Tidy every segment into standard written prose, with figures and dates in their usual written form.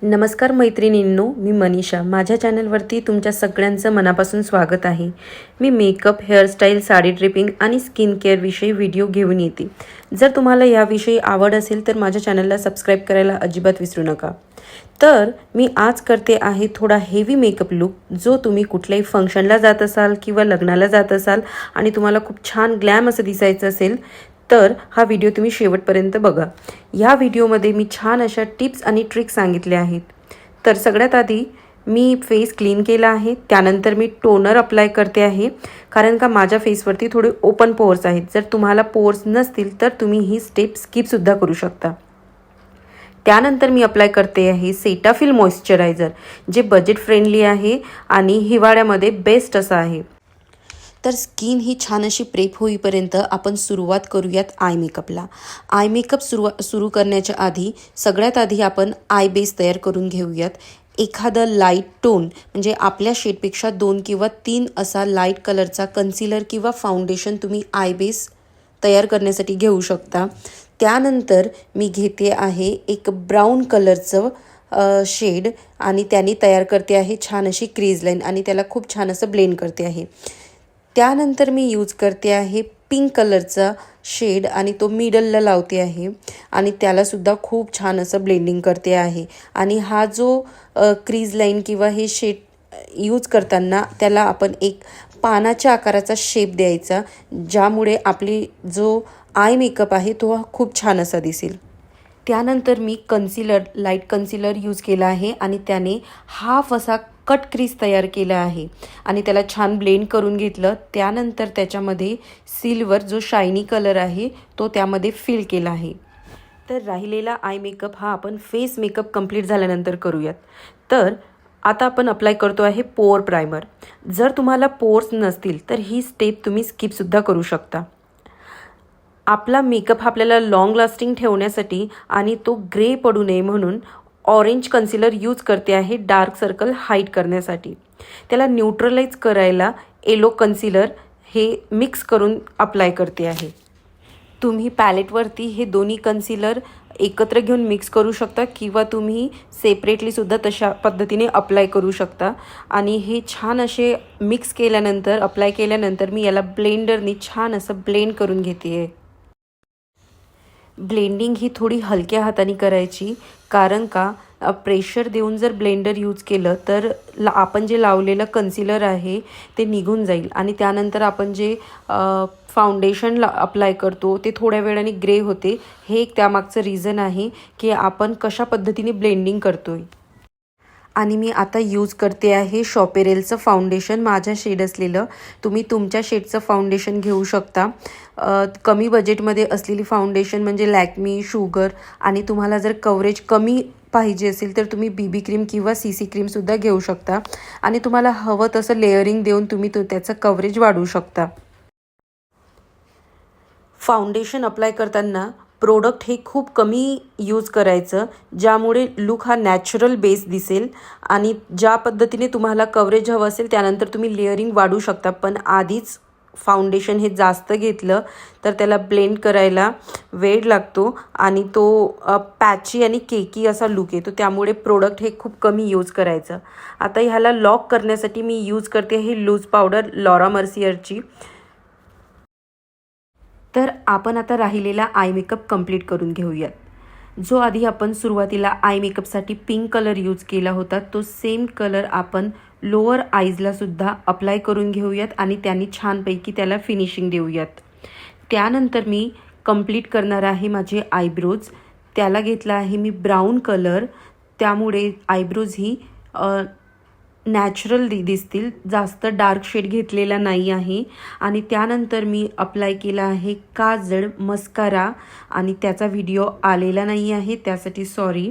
नमस्कार मैत्रिणींनो, मी मनीषा. माझ्या चॅनलवरती तुमच्या सगळ्यांचं मनापासून स्वागत आहे. मी मेकअप, हेअरस्टाईल, साडी ड्रिपिंग आणि स्किन केअरविषयी व्हिडिओ घेऊन येते. जर तुम्हाला याविषयी आवड असेल तर माझ्या चॅनलला सबस्क्राईब करायला अजिबात विसरू नका. तर मी आज करते आहे थोडा हेवी मेकअप लुक, जो तुम्ही कुठल्याही फंक्शनला जात असाल किंवा लग्नाला जात असाल आणि तुम्हाला खूप छान ग्लॅम असं दिसायचं असेल तर हा व्हिडिओ तुम्ही शेवटपर्यंत बघा. या व्हिडिओमध्ये मी छान अशा टिप्स आणि ट्रिक्स सांगितल्या आहेत. तर सगळ्यात आधी मी फेस क्लीन केला आहे, त्यानंतर मी टोनर अप्लाय करते आहे, कारण का माझ्या फेसवरती थोडे ओपन पोअर्स आहेत. जर तुम्हाला पोअर्स नसतील तर तुम्ही ही स्टेप स्किपसुद्धा करू शकता. त्यानंतर मी अप्लाय करते आहे सेटाफिल मॉइश्चरायझर, जे बजेट फ्रेंडली आहे आणि हिवाळ्यामध्ये बेस्ट असं आहे. तर स्किन ही छान अशी प्रेप होईपर्यंत आपण सुरुवात करूयात आय मेकअपला. आय मेकअप सुरू करण्याच्या आधी सगळ्यात आधी आपण आय बेस तयार करून घेऊयात. एखादं लाईट टोन म्हणजे आपल्या शेडपेक्षा 2 किंवा 3 असा लाईट कलरचा कन्सिलर किंवा फाउंडेशन तुम्ही आय बेस तयार करण्यासाठी घेऊ शकता. त्यानंतर मी घेते आहे एक ब्राऊन कलरचं शेड आणि त्याने तयार करते आहे छान अशी क्रीज लाईन आणि त्याला खूप छान असं ब्लेंड करते आहे. त्यानंतर मी यूज करते आहे पिंक कलरचा शेड आणि तो मिडलला लावते आहे आणि त्यालासुद्धा खूप छान असं ब्लेंडिंग करते आहे. आणि हा जो क्रीज लाईन किंवा हे शेड यूज करताना त्याला आपण एक पानाच्या आकाराचा शेप द्यायचा, ज्यामुळे आपली जो आय मेकअप आहे तो खूप छान असा दिसेल. त्यानंतर मी लाईट कन्सिलर यूज केला आहे आणि त्याने हाफ असा कट क्रीज तयार केला आहे आणि त्याला छान ब्लेंड करून घेतलं. त्यानंतर त्याच्यामध्ये सिल्वर जो शायनी कलर आहे तो त्यामध्ये फिल केला आहे. तर राहिलेला आय मेकअप हा आपण फेस मेकअप कंप्लीट झाल्यानंतर करूयात. तर आता आपण अप्लाय करतो आहे पोअर प्रायमर. जर तुम्हाला पोअर्स नसतील तर ही स्टेप तुम्ही स्किपसुद्धा करू शकता. आपला मेकअप आपल्याला लॉंग लास्टिंग ठेवण्यासाठी आणि तो ग्रे पडू नये म्हणून ऑरेंज कन्सिलर यूज करते आहे डार्क सर्कल हाईड करण्यासाठी. त्याला न्यूट्रलाइज करायला येलो कन्सिलर हे मिक्स करून अप्लाय करते आहे. तुम्ही पॅलेटवरती हे दोन्ही कन्सिलर एकत्र घेऊन मिक्स करू शकता किंवा तुम्ही सेपरेटलीसुद्धा तशा पद्धतीने अप्लाय करू शकता. आणि हे छान असे मिक्स केल्यानंतर अप्लाय केल्यानंतर मी याला ब्लेंडरनी छान असं ब्लेंड करून घेते आहे. ब्लेंडिंग ही थोडी हलक्या हाताने करायची, कारण का प्रेशर देऊन जर ब्लेंडर यूज केलं तर आपण जे लावलेलं कन्सिलर आहे ते निघून जाईल आणि त्यानंतर आपण जे फाउंडेशन अप्लाय करतो ते थोड्या वेळाने ग्रे होते. हे एक त्यामागचं रिझन आहे की आपण कशा पद्धतीने ब्लेंडिंग करतोय. आणि मी आता यूज करते आहे शॉपेरेलचं फाउंडेशन, माझ्या शेड असलेलं. तुम्ही तुमच्या शेडचं फाउंडेशन घेऊ शकता. कमी बजेटमध्ये असलेली फाउंडेशन म्हणजे लॅक्मी, शुगर. आणि तुम्हाला जर कव्हरेज कमी पाहिजे असेल तर तुम्ही बीबी क्रीम किंवा सीसी क्रीमसुद्धा घेऊ शकता आणि तुम्हाला हवं तसं लेअरिंग देऊन तुम्ही त्याचं कव्हरेज वाढवू शकता. फाउंडेशन अप्लाय करताना प्रोडक्ट हे खूप कमी यूज करायचं, ज्यामुळे लुक हा नॅचरल बेस दिसेल. आणि ज्या पद्धतीने तुम्हाला कव्हरेज हवं असेल त्यानंतर तुम्ही लेअरिंग वाढवू शकता. पण आधीच फाउंडेशन हे जास्त घेतलं तर त्याला ब्लेंड करायला वेळ लागतो आणि तो पॅची आणि केकी असा लुक येतो. त्यामुळे प्रोडक्ट हे खूप कमी यूज करायचं. आता ह्याला लॉक करण्यासाठी मी यूज करते ही लूज पावडर लॉरा मर्सियरची. तर आपण आता राहिलेला आय मेकअप कंप्लीट करून घेऊयात. जो आधी आपण सुरुवातीला आय मेकअपसाठी पिंक कलर यूज केला होता तो सेम कलर आपण लोअर आईजला सुद्धा अप्लाय करून घेऊयात आणि त्यांनी छानपैकी त्याला फिनिशिंग देऊयात. त्यानंतर मी कंप्लीट करणार आहे माझे आयब्रोज. त्याला घेतला आहे मी ब्राऊन कलर, त्यामुळे आयब्रोज ही नॅचरल दिसतील. जास्त डार्क शेड घेतलेला नाही आहे. आणि त्यानंतर मी अप्लाय केला आहे काजळ, मस्कारा आणि त्याचा व्हिडिओ आलेला नाही आहे, त्यासाठी सॉरी.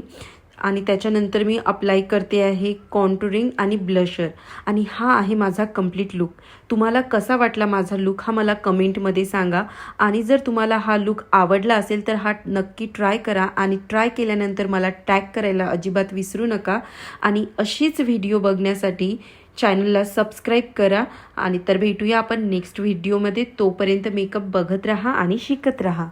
आणि त्याच्यानंतर मी अप्लाय करते आहे कॉन्टुरिंग आणि ब्लशर. आणि हा आहे माझा कंप्लीट लुक. तुम्हाला कसा वाटला माझा लुक हा मला कमेंटमध्ये सांगा. आणि जर तुम्हाला हा लुक आवडला असेल तर हा नक्की ट्राय करा आणि ट्राय केल्यानंतर मला टॅग करायला अजिबात विसरू नका. आणि अशीच व्हिडिओ बघण्यासाठी चॅनलला सबस्क्राईब करा. आणि तर भेटूया आपण नेक्स्ट व्हिडिओमध्ये. तोपर्यंत मेकअप बघत राहा आणि शिकत राहा.